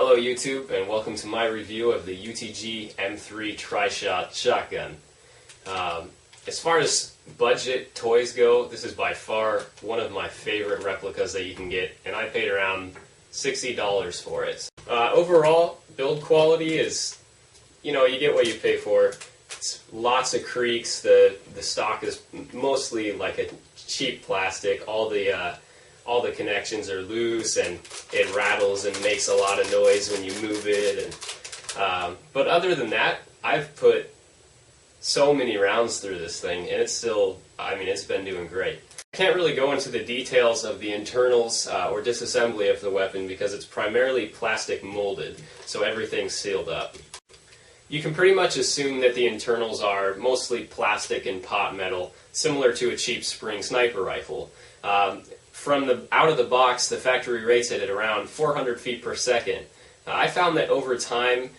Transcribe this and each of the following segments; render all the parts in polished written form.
Hello YouTube, and welcome to my review of the UTG M3 Tri-Shot shotgun. As far as budget toys go, this is by far one of my favorite replicas that you can get, and I paid around $60 for it. Overall, build quality is, you get what you pay for. It's lots of creaks. The stock is mostly like a cheap plastic. All the connections are loose, and it rattles and makes a lot of noise when you move it. But other than that, I've put so many rounds through this thing, and it's still, it's been doing great. I can't really go into the details of the internals or disassembly of the weapon because it's primarily plastic molded, so everything's sealed up. You can pretty much assume that the internals are mostly plastic and pot metal, similar to a cheap spring sniper rifle. Out of the box, the factory rates it at around 400 feet per second. I found that over time,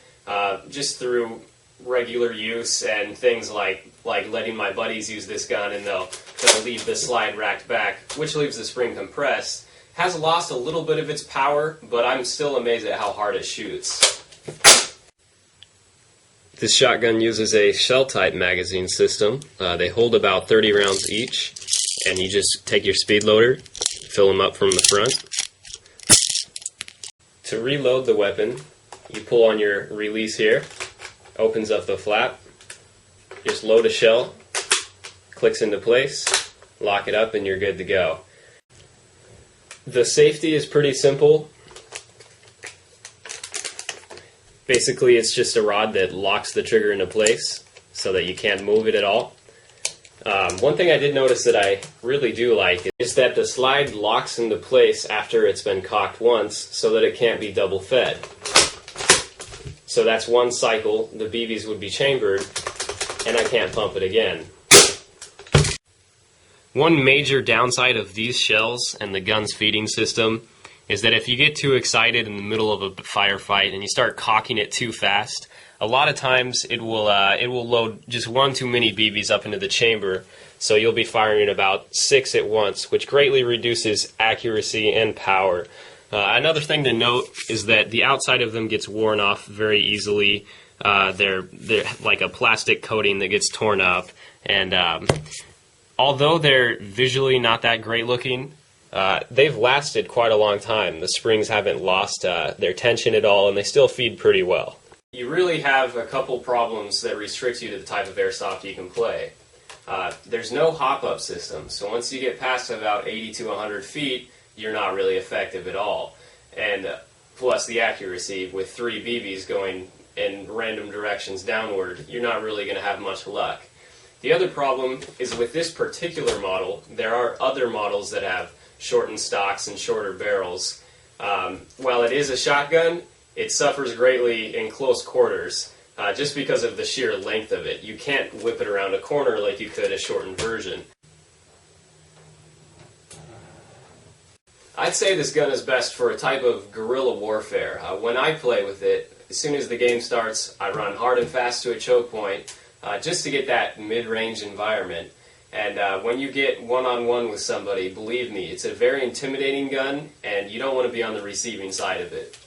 just through regular use and things like letting my buddies use this gun and they'll leave the slide racked back, which leaves the spring compressed, has lost a little bit of its power, but I'm still amazed at how hard it shoots. This shotgun uses a shell-type magazine system. They hold about 30 rounds each, and you just take your speed loader, fill them up from the front. To reload the weapon, you pull on your release here, opens up the flap, just load a shell, clicks into place, lock it up, and you're good to go. The safety is pretty simple. Basically, it's just a rod that locks the trigger into place so that you can't move it at all. One thing I did notice that I really do like is that the slide locks into place after it's been cocked once so that it can't be double fed. So that's one cycle, the BBs would be chambered, and I can't pump it again. One major downside of these shells and the gun's feeding system is that if you get too excited in the middle of a firefight and you start cocking it too fast, a lot of times it will load just one too many BBs up into the chamber, so you'll be firing about 6 at once, which greatly reduces accuracy and power. Another thing to note is that the outside of them gets worn off very easily. They're like a plastic coating that gets torn up, and although they're visually not that great looking, they've lasted quite a long time. The springs haven't lost their tension at all, and they still feed pretty well. You really have a couple problems that restrict you to the type of airsoft you can play. There's no hop-up system, so once you get past about 80 to 100 feet, you're not really effective at all. And plus the accuracy, with 3 BBs going in random directions downward, you're not really going to have much luck. The other problem is with this particular model, there are other models that have shortened stocks and shorter barrels. While it is a shotgun, it suffers greatly in close quarters just because of the sheer length of it. You can't whip it around a corner like you could a shortened version. I'd say this gun is best for a type of guerrilla warfare. When I play with it, as soon as the game starts, I run hard and fast to a choke point just to get that mid-range environment. And when you get one-on-one with somebody, believe me, it's a very intimidating gun, and you don't want to be on the receiving side of it.